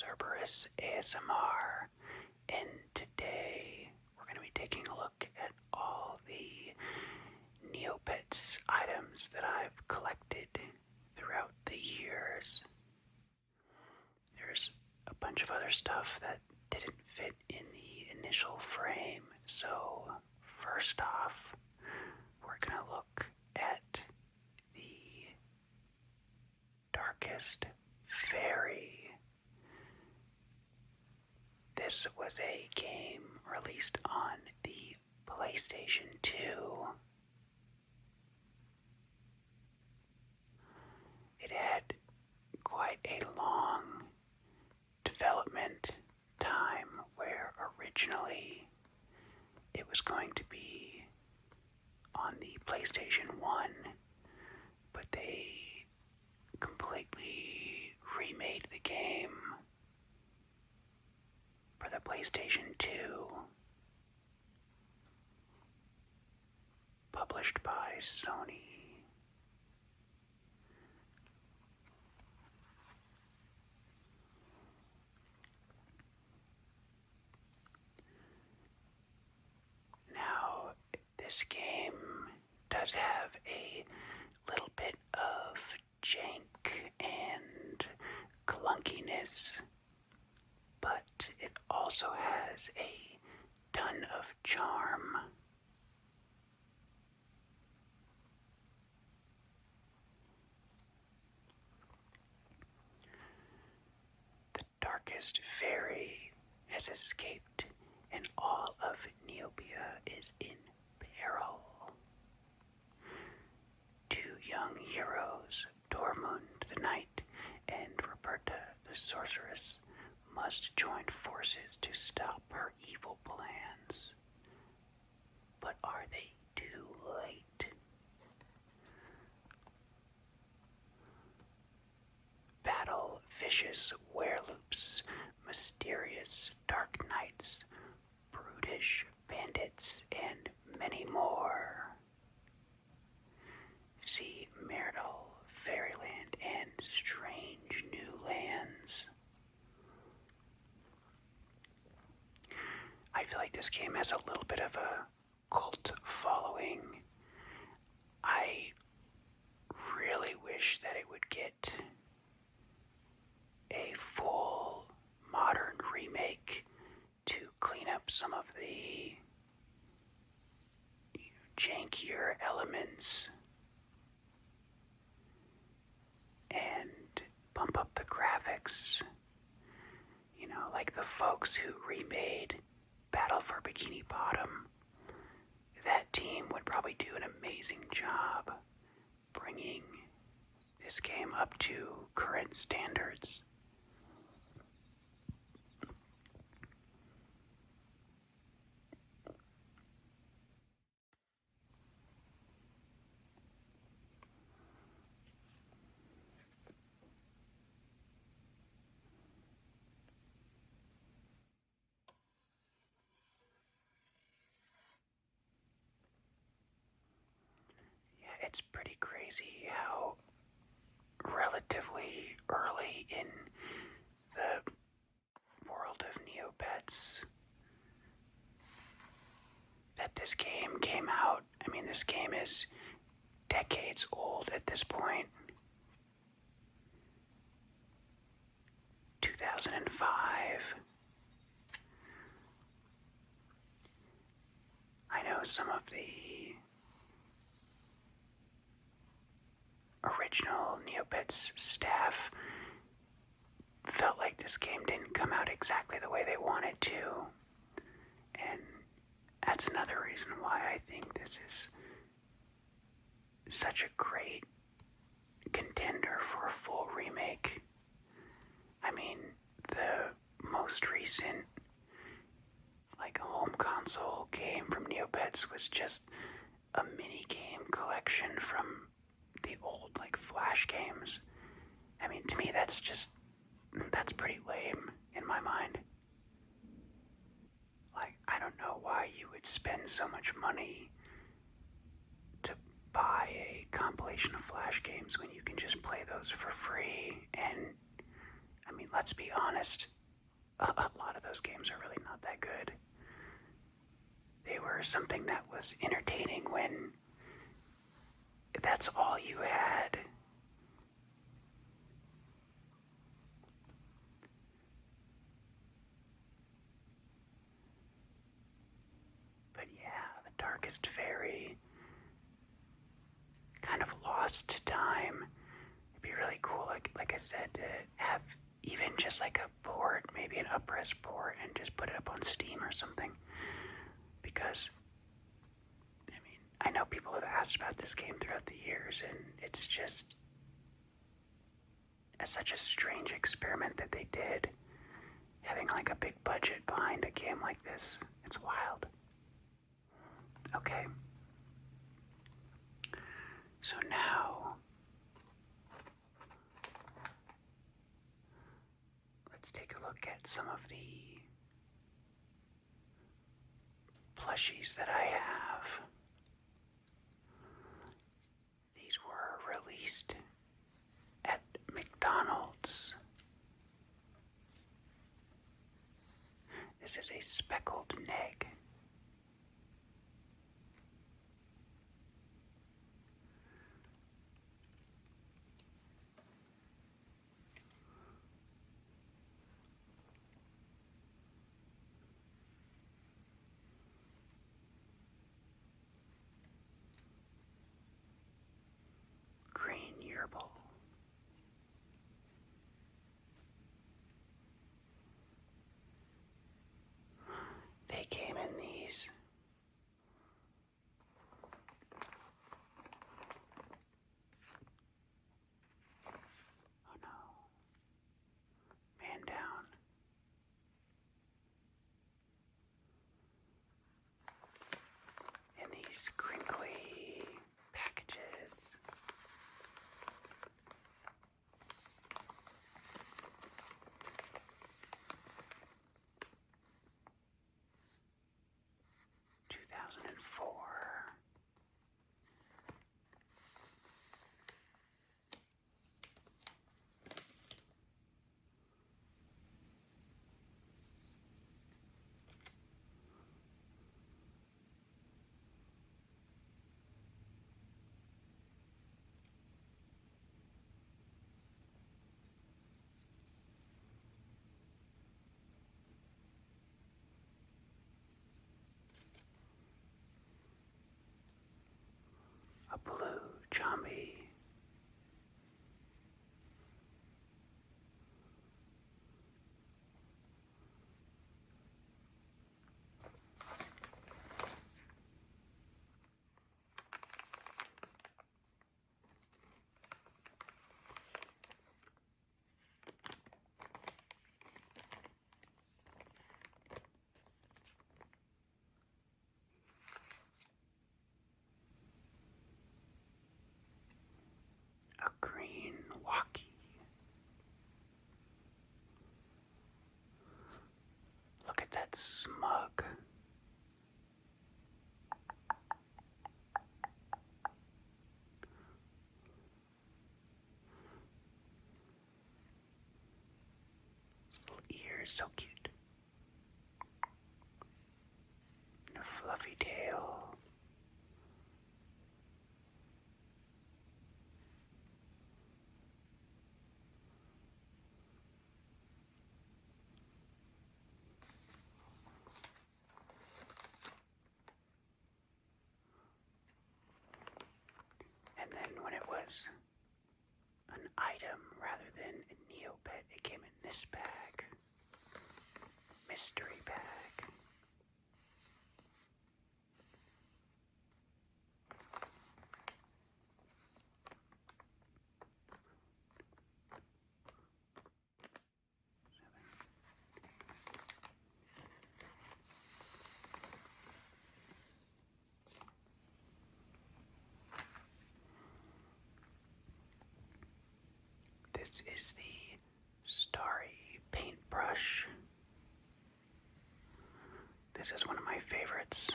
Cerberus ASMR, and today we're going to be taking a look at all the Neopets items that I've collected throughout the years. There's a bunch of other stuff that didn't fit in the initial frame, so first off, we're going to look at the Darkest Faerie. This was a game released on the PlayStation 2. It had quite a long development time where originally it was going to be on the PlayStation 1, but they completely remade the game for the PlayStation 2, published by Sony. Now, this game does have a little bit of jank and clunkiness, but it also has a ton of charm. The Darkest Faerie has escaped, and all of Neopia is in peril. Two young heroes, Dormund the Knight and Roberta the Sorceress, must join forces to stop her evil plans. But are they too late? Battle vicious wereloops, mysterious dark knights, brutish bandits, and many more. See Myrtle, Fairyland, and strange new lands. I feel like this game has a little bit of a cult following. I really wish that it would get a full modern remake to clean up some of the jankier elements and bump up the graphics. You know, like the folks who remade Battle for Bikini Bottom. That team would probably do an amazing job bringing this game up to current standards. It's pretty crazy how relatively early in the world of Neopets that this game came out. I mean, this game is decades old at this point. 2005. I know some of the original Neopets staff felt like this game didn't come out exactly the way they wanted to, and that's another reason why I think this is such a great contender for a full remake. I mean, the most recent home console game from Neopets was just a mini game collection from the old Flash games. I mean, to me that's pretty lame in my mind. I don't know why you would spend so much money to buy a compilation of Flash games when you can just play those for free. And I mean, let's be honest, a lot of those games are really not that good. They were something that was entertaining when that's all you had. But yeah, the Darkest Faerie kind of lost to time. It'd be really cool, like I said, to have even just like a port, maybe an up-res port, and just put it up on Steam or something. Because, I mean, I know people have asked about this game throughout the years, and it's just such a strange experiment that they did. Having like a big budget behind a game like this, it's wild. Okay. So now, let's take a look at some of the plushies that I have. These were released at McDonald's. This is a speckled neg. Green Yerble. They came in these oh no. Man down. In these crinkly packages. A blue Jambi. A green walkie. Look at that smug. His little ears, so cute. And a fluffy tail. And then when it was an item rather than a Neopet, it came in this bag. Mystery bag. This is the Starry paintbrush. This is one of my favorites.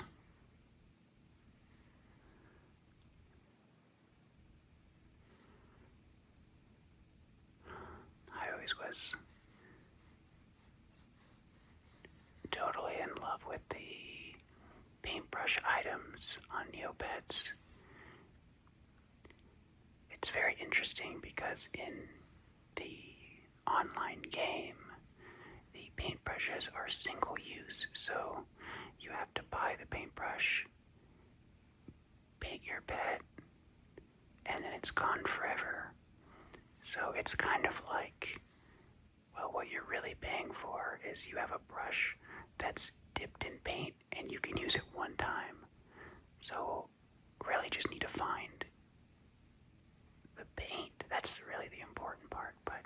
I always was cards on Neopets. It's very interesting because in the online game, the paintbrushes are single use, so you have to buy the paintbrush, paint your pet, and then it's gone forever. So it's kind of like, well, what you're really paying for is you have a brush that's dipped in paint and you can use it one time. So really just need to find the paint. That's really the important part, but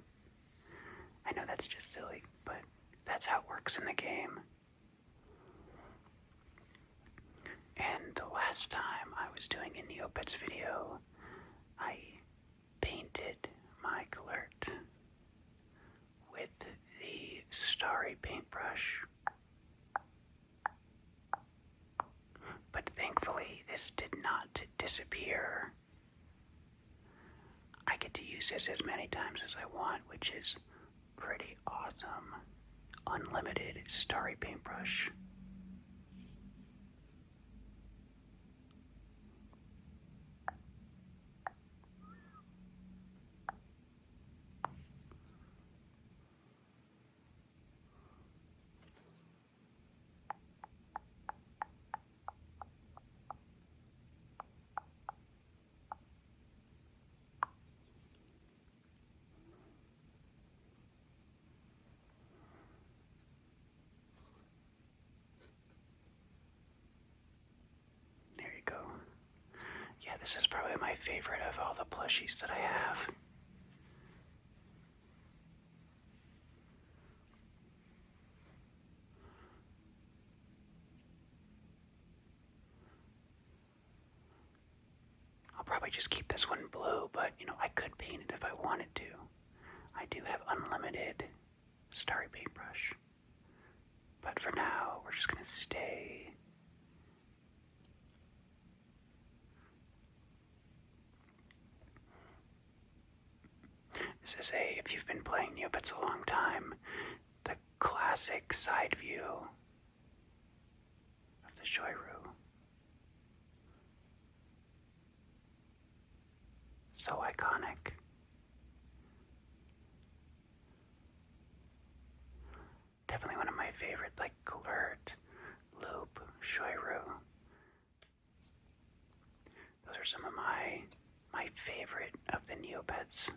I know that's just silly, but that's how it works in the game. And the last time I was doing a Neopets video, I painted my Galert with the starry paintbrush. But thankfully, this did not disappear. I get to use this as many times as I want, which is pretty awesome. Unlimited starry paintbrush. There you go. Yeah, this is probably my favorite of all the plushies that I have. I'll probably just keep this one blue, but I could paint it if I wanted to. I do have unlimited starry paintbrush. But for now, we're just gonna stay. This is if you've been playing Neopets a long time, the classic side view of the Shoiru. So iconic. Definitely one of my favorite, like Galert, Loop, Shoiru. Those are some of my favorite of the Neopets.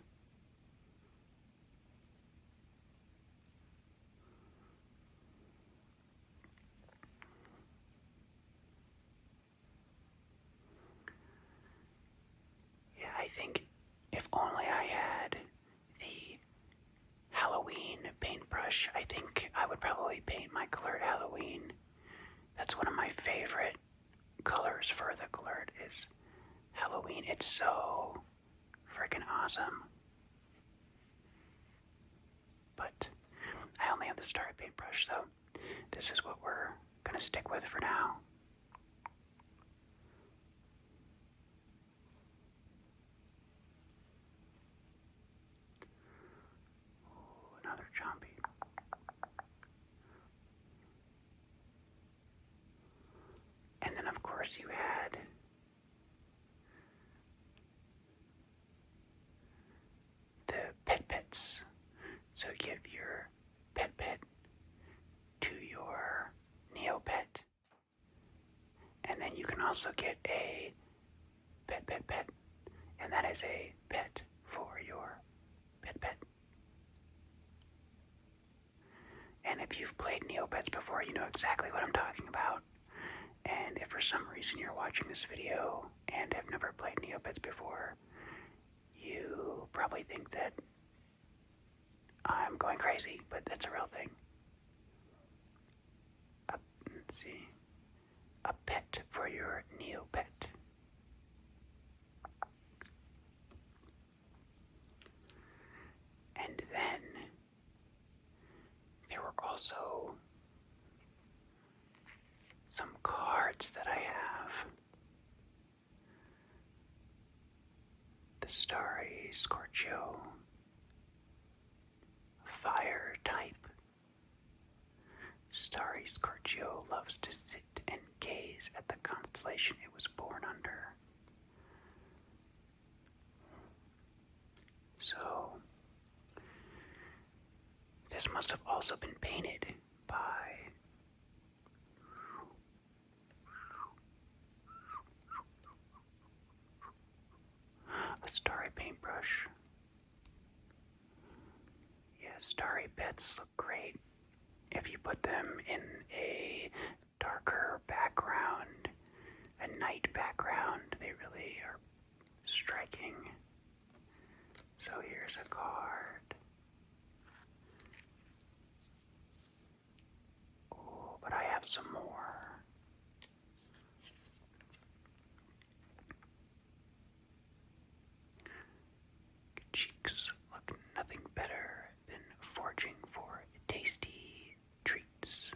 Yeah, I think if only I had the Halloween paintbrush, I think I would probably paint my Galert Halloween. That's one of my favorite colors for the Galert is Halloween. It's so freaking awesome. But I only have the starry paintbrush, so this is what we're gonna stick with for now. Ooh, another chompy. And then of course you had the pets. So give your pet to your Neopet. And then you can also get a pet. And that is a pet for your pet. And if you've played Neopets before, you know exactly what I'm talking about. And if for some reason you're watching this video and have never played Neopets before, you probably think that I'm going crazy, but that's a real thing. Let's see. A pet for your Neopet. And then there were also some cards that I have. The Starry Scorchio, Fire type. Starry Scorchio loves to sit and gaze at the constellations. translation it was born under. So, this must have also been painted by a starry paintbrush. Yeah, starry pets look great if you put them in a darker background, a night background. They really are striking. So here's a card. Oh, but I have some more. Cheeks look nothing better than foraging for tasty treats.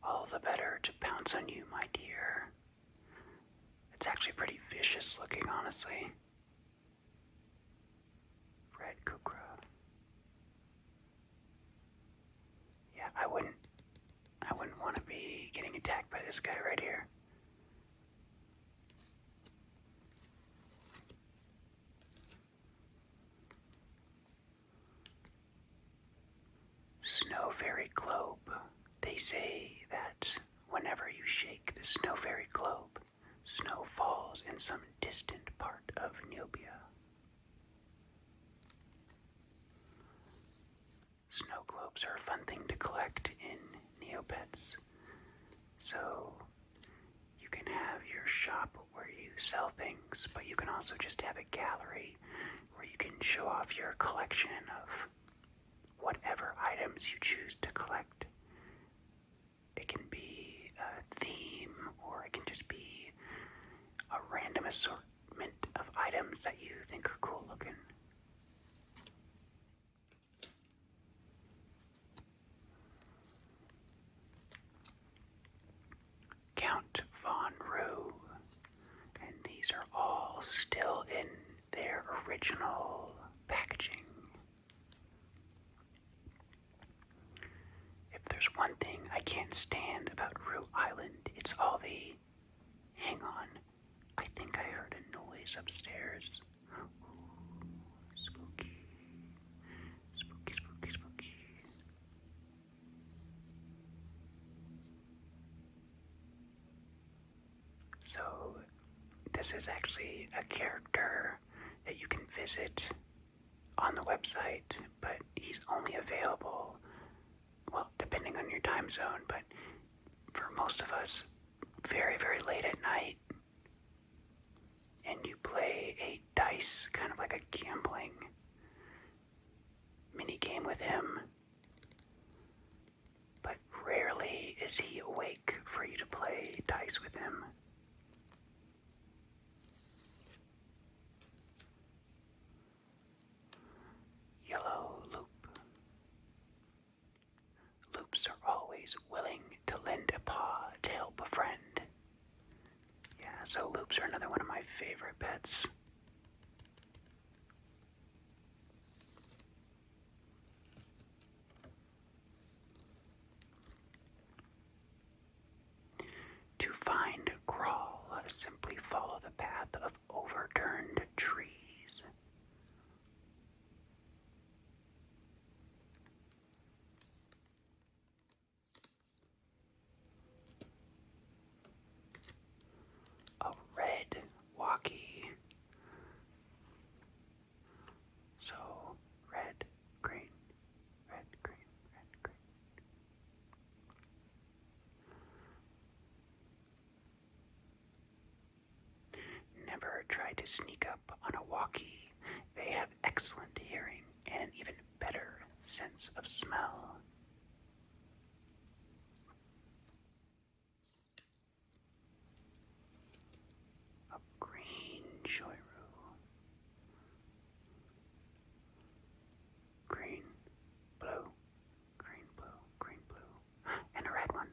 All the better to pounce on you, my dear. It's actually pretty vicious looking, honestly. Red Kukra. Yeah, I wouldn't want to be getting attacked by this guy right here. Snow Fairy Globe. They say that whenever you shake the Snow Fairy Globe, snow falls in some distant part of Neopia. Snow globes are a fun thing to collect in Neopets. So you can have your shop where you sell things, but you can also just have a gallery where you can show off your collection of whatever items you choose to collect. It can be a theme, or it can just be a random assortment of items that you think are cool looking. Count Von Roo, and these are all still in their original packaging. If there's one thing I can't stand about Roo Island, it's all the, hang on, I think I heard a noise upstairs. Ooh, spooky, spooky, spooky, spooky. So, this is actually a character that you can visit on the website, but he's only available, well, depending on your time zone, but for most of us, very, very late at night. And you play a dice, kind of like a gambling mini game with him, but rarely is he awake for you to play dice with him. Yellow Loop. Loops are always willing to lend a paw to help a friend. Yeah, so Loops are another one of my favorite pets. To find Grawl, simply follow the path of overturned trees. A red walkie. So, red, green, red, green, red, green. Never try to sneak up on a walkie. They have excellent hearing and an even better sense of smell. A green Shoiroo. Green, blue, green, blue, green, blue, and a red one.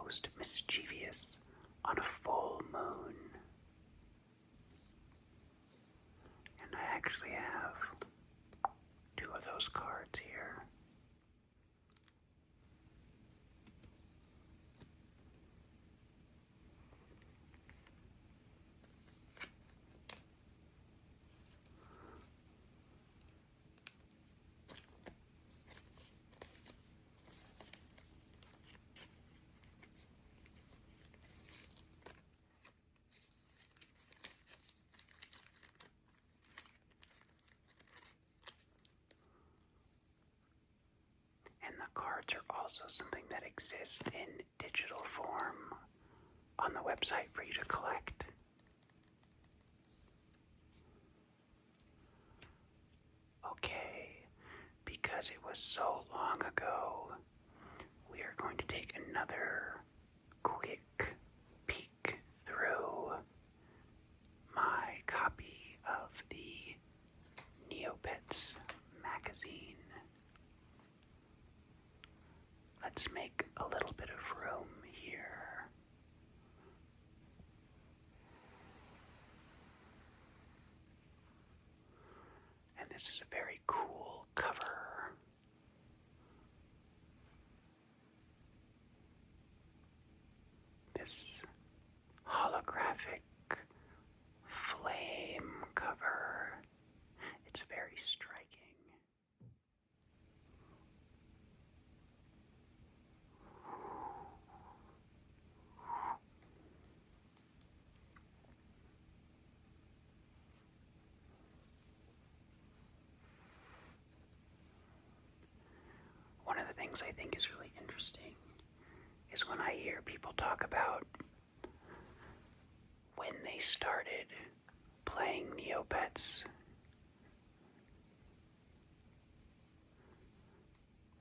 most mischievous on a full moon. And I actually have 2 of those cards here. And the cards are also something that exists in digital form on the website for you to collect. Okay, because it was so long ago, we are going to take another quick peek through my copy of the Neopets Magazine. Let's make a little bit of room here. And this is a very cool cover. This holographic flame cover. It's very striking. One of the things I think is really interesting is when I hear people talk about when they started playing Neopets.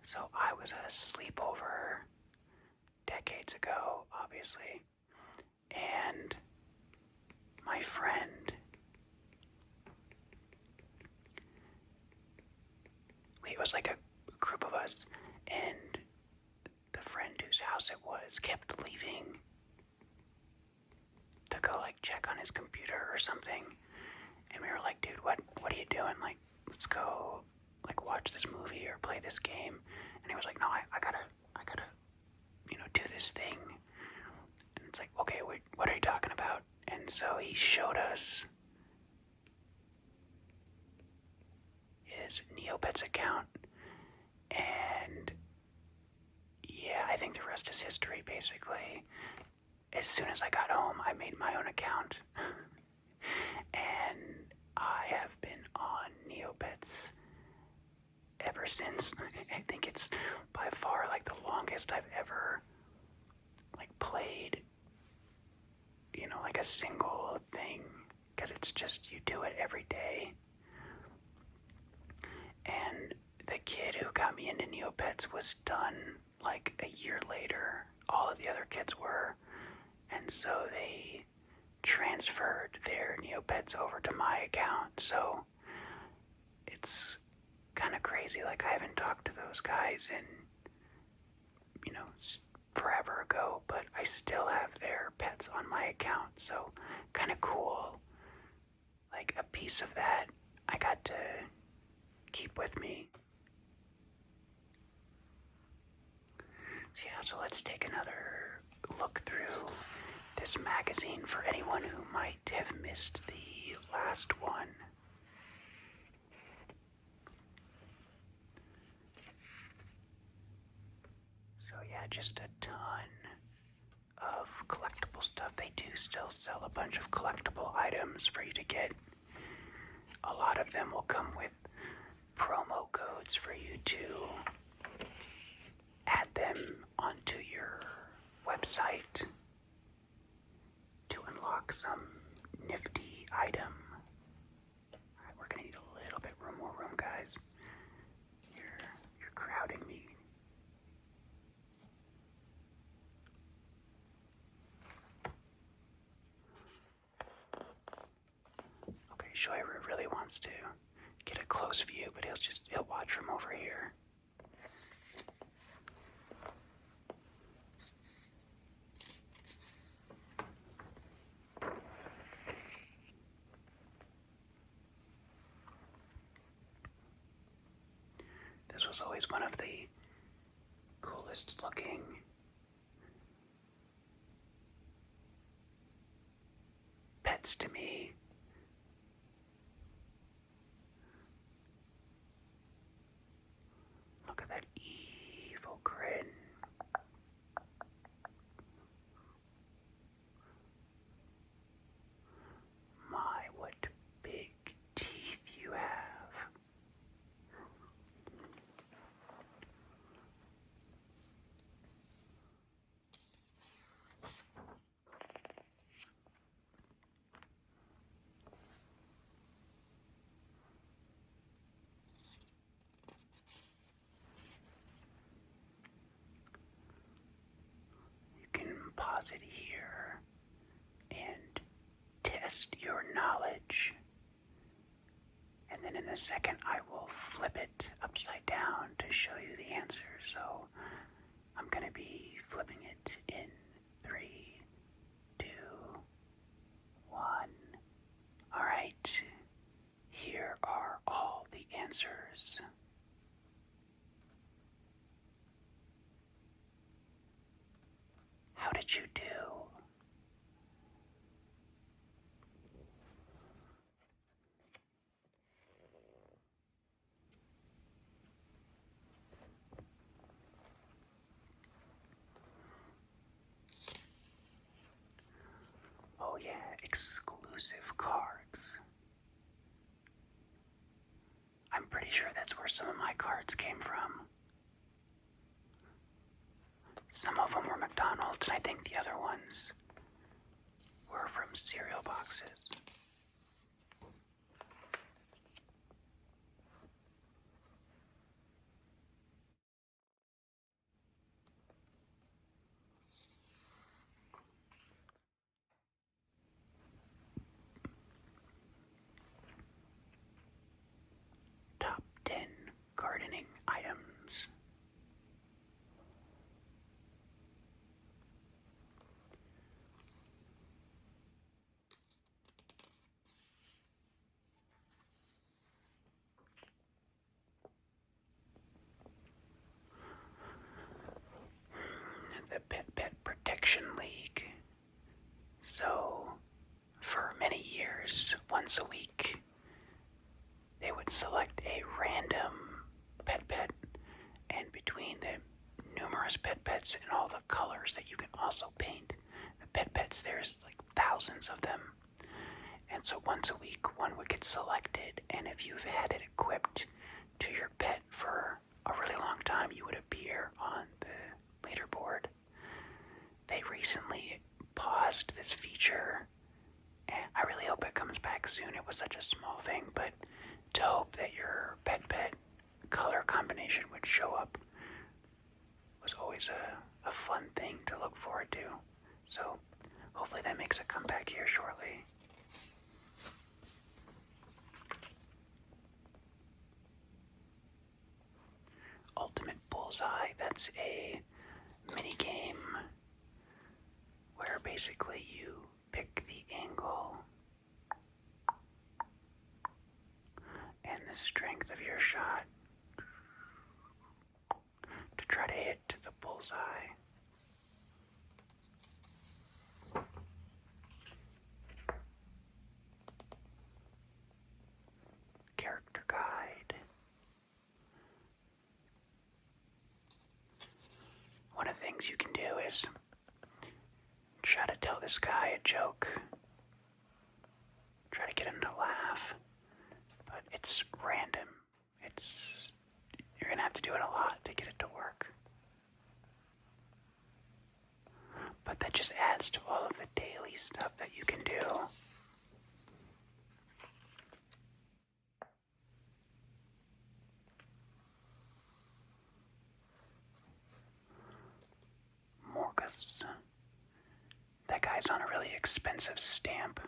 So I was at a sleepover decades ago, obviously, and my friend, it was like a group of us, and the friend whose house it was kept leaving to go like check on his computer or something, and we were like, dude, what are you doing? Like, let's go like watch this movie or play this game. And he was like, no, I gotta do this thing. And it's like, okay, wait, what are you talking about? And so he showed us his Neopets account, and yeah, I think the rest is history, basically. As soon as I got home, I made my own account. And I have been on Neopets ever since. I think it's by far like the longest I've ever like played, like a single thing, because it's just, you do it every day. And the kid who got me into Neopets was done like a year later. All of the other kids were. And so they transferred their Neopets over to my account. So it's kind of crazy. Like, I haven't talked to those guys in, forever ago, but I still have their pets on my account. So kind of cool. Like, a piece of that I got to keep with me. So yeah, so let's take another look through this magazine for anyone who might have missed the last one. So yeah, just a ton of collectible stuff. They do still sell a bunch of collectible items for you to get. A lot of them will come with promo codes for you to add them onto your website to unlock some nifty item. Alright, we're gonna need a little bit more room, guys. You're crowding me. Okay, Shoiru really wants to get a close view, but he'll watch from over here. was always one of the coolest looking pets to me. Look at that evil grin. My, what big teeth you have. You can pause it here and test your knowledge. And then in a second, I will flip it upside down to show you the answer. So I'm going to be flipping it in 3, 2, 1. All right, here are all the answers. How did you do? Oh yeah, exclusive cards. I'm pretty sure that's where some of my cards came from. Some of them were McDonald's, and I think the other ones were from cereal boxes. Top 10 gardening items. The Pet Protection League. So, for many years, once a week, they would select a random pet, and between the numerous pets and all the colors that you can also paint, the pets, there's like thousands of them. And so once a week, one would get selected, and if you've had it equipped to your pet for a really long time, you would appear on the leaderboard. They recently paused this feature, and I really hope it comes back soon. It was such a small thing, but to hope that your pet color combination would show up was always a fun thing to look forward to. So hopefully that makes a comeback here shortly. Ultimate Bullseye, that's a mini game where basically you pick the angle and the strength of your shot to try to hit to the bullseye. Character guide. One of the things you can do is try to tell this guy a joke. Try to get him to laugh. But it's random. You're gonna have to do it a lot to get it to work. But that just adds to all of the daily stuff that you can do. Morgus. That guy's on a really expensive stamp.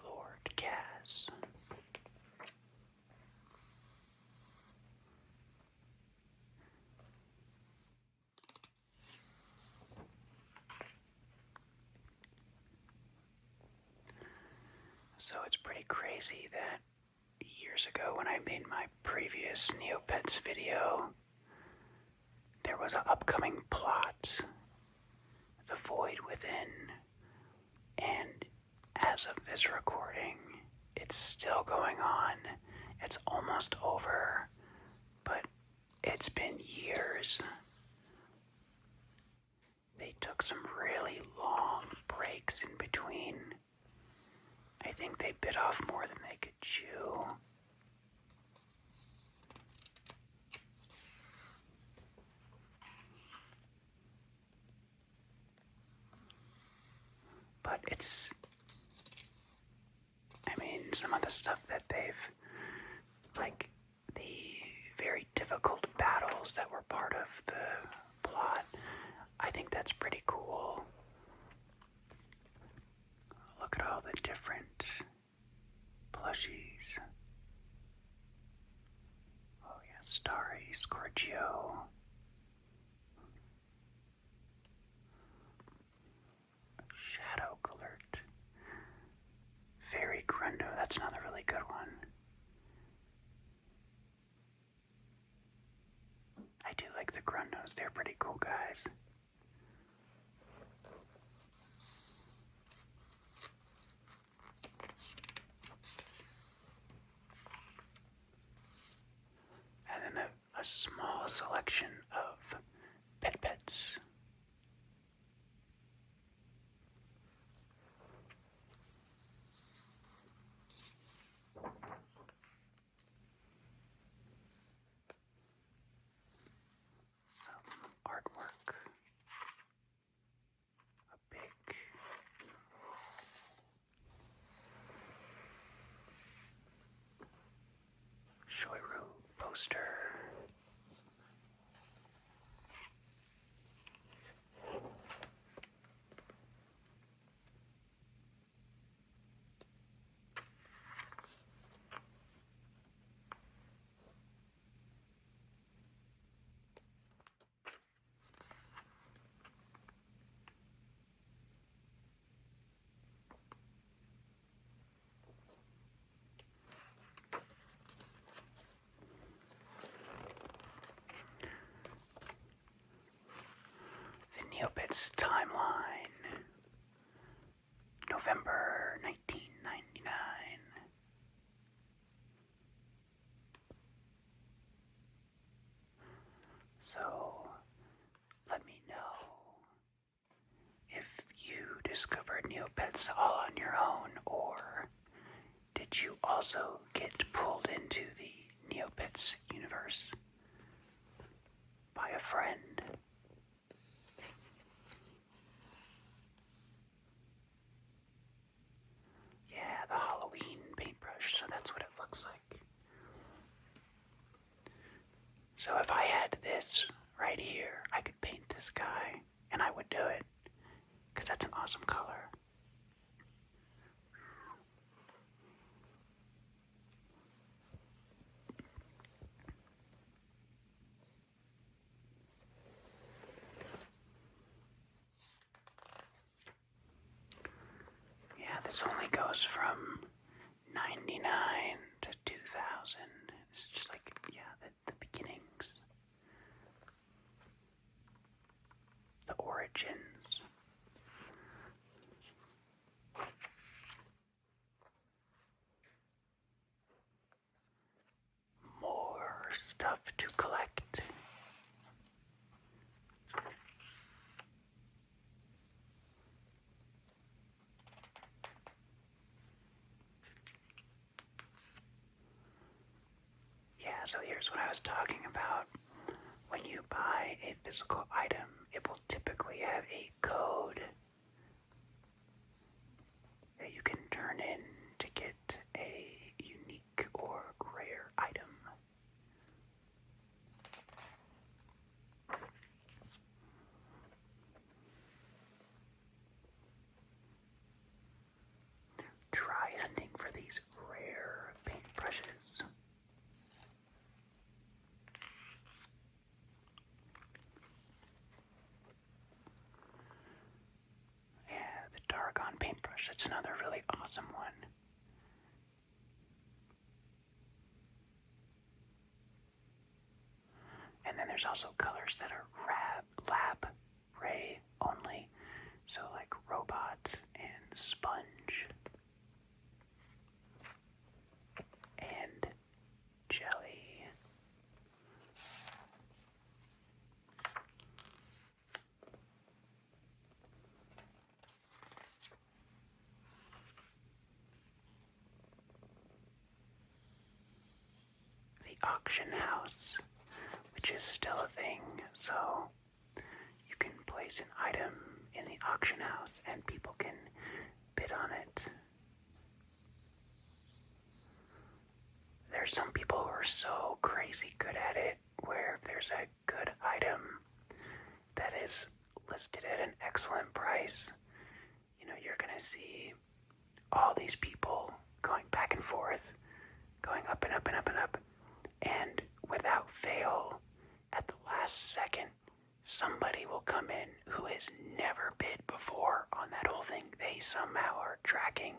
Lord Cass. So it's pretty crazy that years ago when I made my previous Neopets video, there was an upcoming plot, The Void Within, and as of this recording, it's still going on. It's almost over, but it's been years. They took some really long breaks in between. I think they bit off more than they could chew. But it's, some of the stuff that they've, like the very difficult battles that were part of the plot, I think that's pretty cool. Look at all the different plushies. Oh yeah, Starry, Scorgio. Shadow Alert. Fairy Grundo, that's another really good one. I do like the Grundos, they're pretty cool guys. And then a small selection of pets. Artwork. A big Shoiru poster. Neopets Timeline, November 1999. So, let me know if you discovered Neopets all on your own, or did you also get pulled into the Neopets universe by a friend? Yeah, the Halloween paintbrush, so that's what it looks like. So if I had this right here, I could paint this guy, and I would do it, because that's an awesome color. Yeah, this only goes from 99 to 2000. It's just like, yeah, the beginnings. The origins. More stuff to collect. Yeah, so here's what I was talking about. When you buy a physical item, it will typically have a code that you can turn in to get a unique or rare item. Try hunting for these rare paintbrushes. Yeah, the Dargon paintbrush, that's another really awesome one. there's also colors that are lab ray only, so like robot and sponge and jelly. The auction house, which is still a thing, so you can place an item in the auction house and people can bid on it. There's some people who are so crazy good at it, where if there's a good item that is listed at an excellent price, you're gonna see all these people going back and forth, going up and up and up and up, and without fail, at the last second, somebody will come in who has never bid before on that whole thing. They somehow are tracking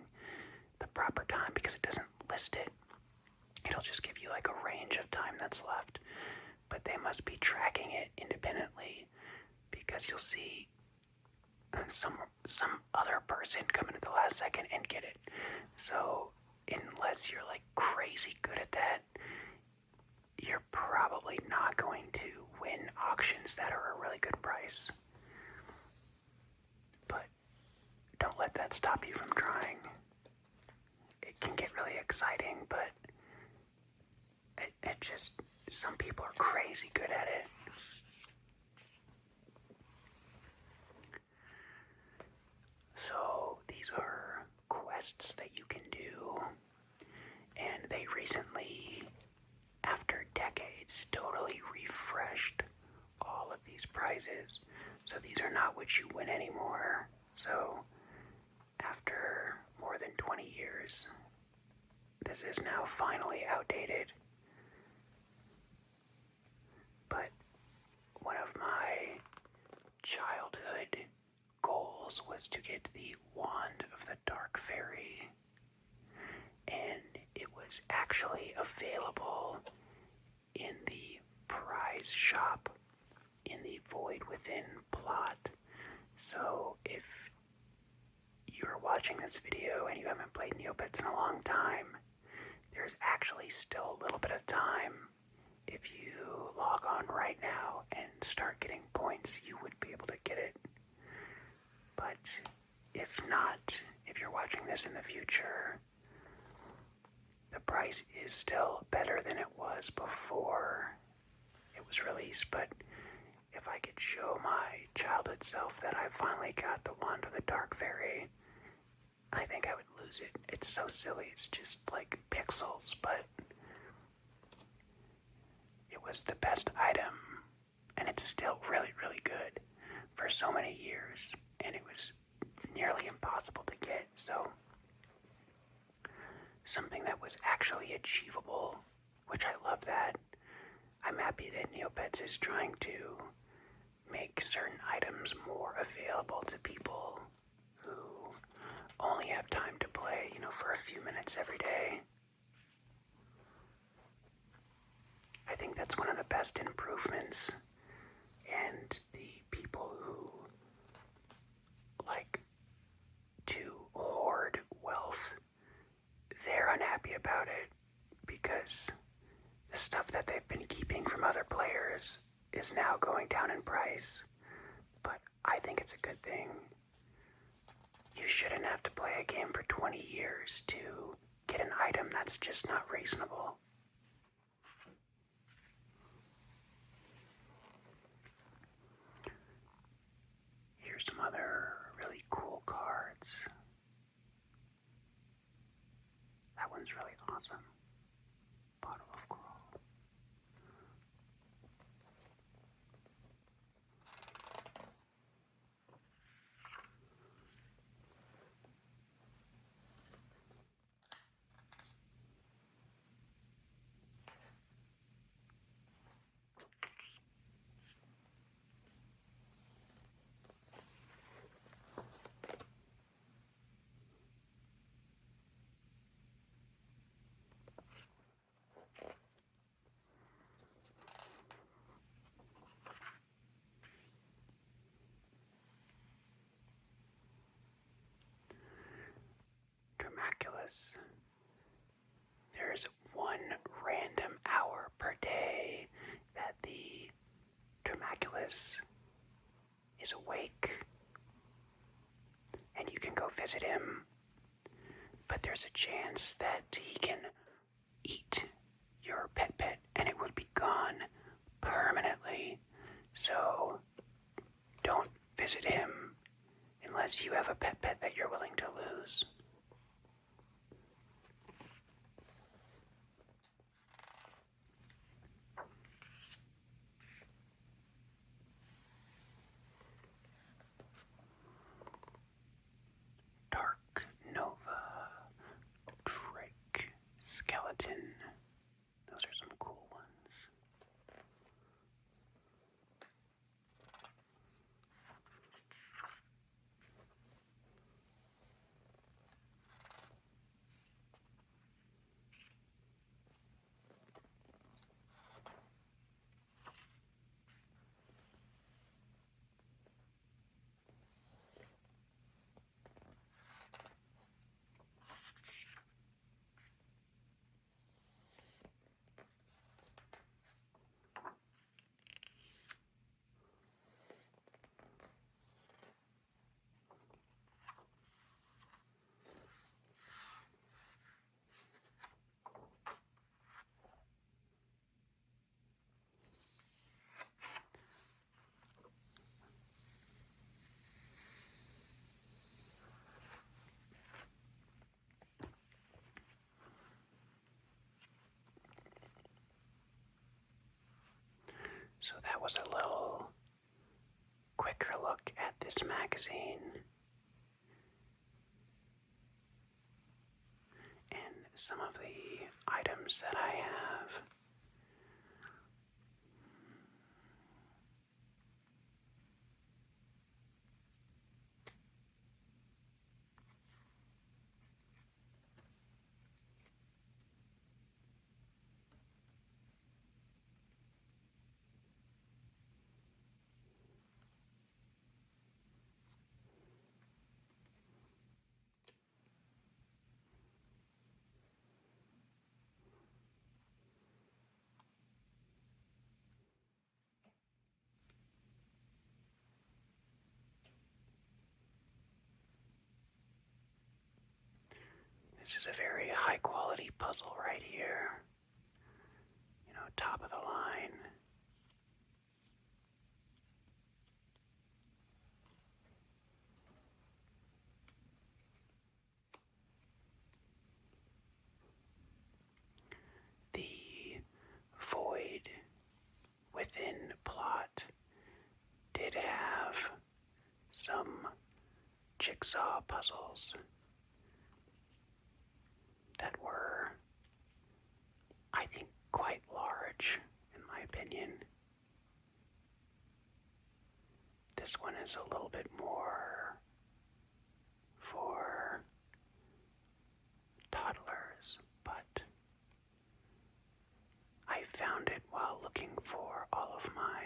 the proper time because it doesn't list it. It'll just give you like a range of time that's left, but they must be tracking it independently because you'll see some other person come in at the last second and get it. So unless you're like crazy good at that, you're probably not going to win auctions that are a really good price. But don't let that stop you from trying. It can get really exciting, but it just, some people are crazy good at it. So these are quests that you can do, and they recently, after decades, totally refreshed all of these prizes. So these are not what you win anymore. So after more than 20 years, this is now finally outdated. But one of my childhood goals was to get the Wand of the Dark Faerie, and it was actually available in the prize shop in the Void Within plot. So if you're watching this video and you haven't played Neopets in a long time, there's actually still a little bit of time. If you log on right now and start getting points, you would be able to get it. But if not, if you're watching this in the future, the price is still better than it was before it was released. But if I could show my childhood self that I finally got the Wand of the Dark Faerie, I think I would lose it. It's so silly, it's just like pixels, but it was the best item, and it's still really, really good for so many years, and it was nearly impossible to get. So something that was actually achievable, which I love that. I'm happy that Neopets is trying to make certain items more available to people who only have time to play, for a few minutes every day. I think that's one of the best improvements, and the people who like to hoard wealth, they're unhappy about it because the stuff that they've been keeping from other players is now going down in price. But I think it's a good thing. You shouldn't have to play a game for 20 years to get an item that's just not reasonable. Here's some other really cool cards. That one's really awesome. Bottle of Coral. is awake, and you can go visit him, but there's a chance that he can eat your pet and it would be gone permanently. So don't visit him unless you have a pet that you're willing to lose. Dark Nova, Drake, Skeleton. Those are some cool ones. So that was a little quicker look at this magazine and some of the items that I have. This is a very high quality puzzle right here. You know, top of the line. The Void Within plot did have some jigsaw puzzles that were, I think, quite large, in my opinion. This one is a little bit more for toddlers, but I found it while looking for all of my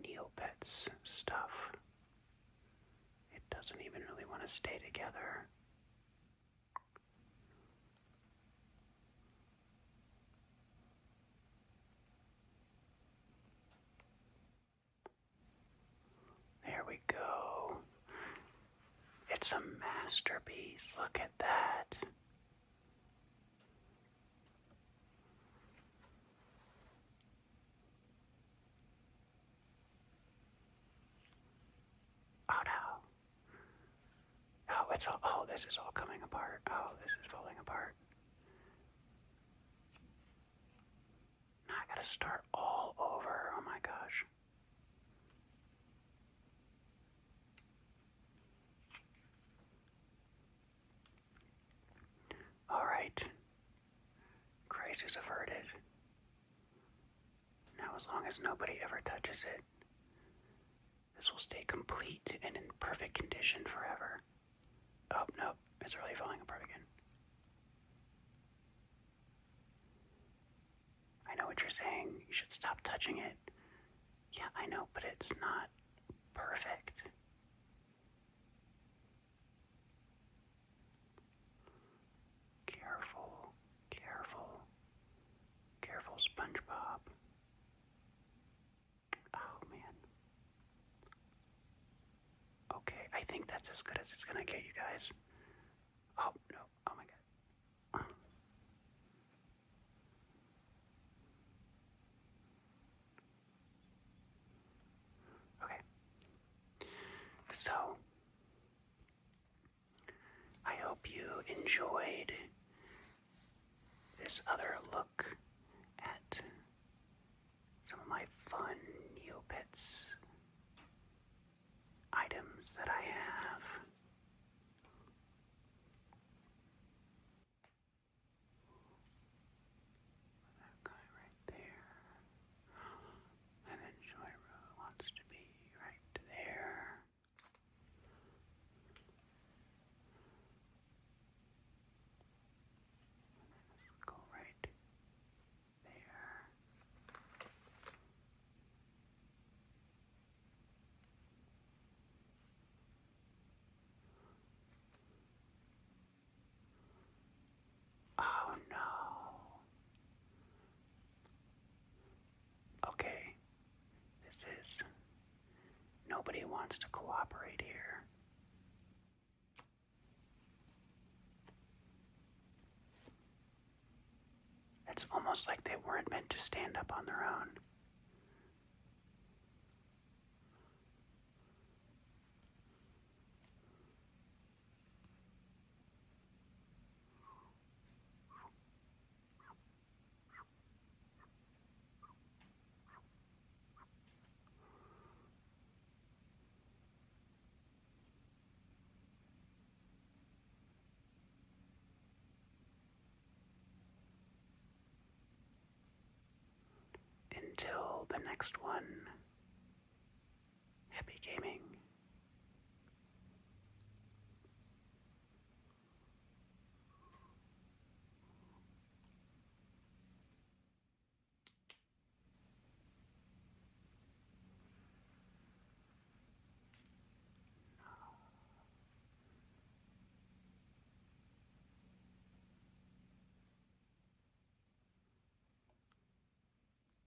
Neopets stuff. It doesn't even really want to stay together. There we go. It's a masterpiece. Look at that. Oh no. Oh, this is all coming apart. Oh, this is falling apart. Now I gotta start all over. Oh my gosh. Alright. Crisis averted. Now as long as nobody ever touches it, this will stay complete and in perfect condition forever. Oh, no, it's really falling apart again. I know what you're saying. You should stop touching it. Yeah, I know, but it's not perfect. Careful, careful, careful, SpongeBob. Oh, man. as good as it's gonna get, you guys. Oh, no. Oh, my God. Okay. So, I hope you enjoyed this other look at some of my fun Neopets items that I have. That guy right there. And then Joyro wants to be right there. Let's go right there. Oh no. Okay, this is... Nobody wants to cooperate here. It's almost like they weren't meant to stand up on their own. Until the next one, happy gaming.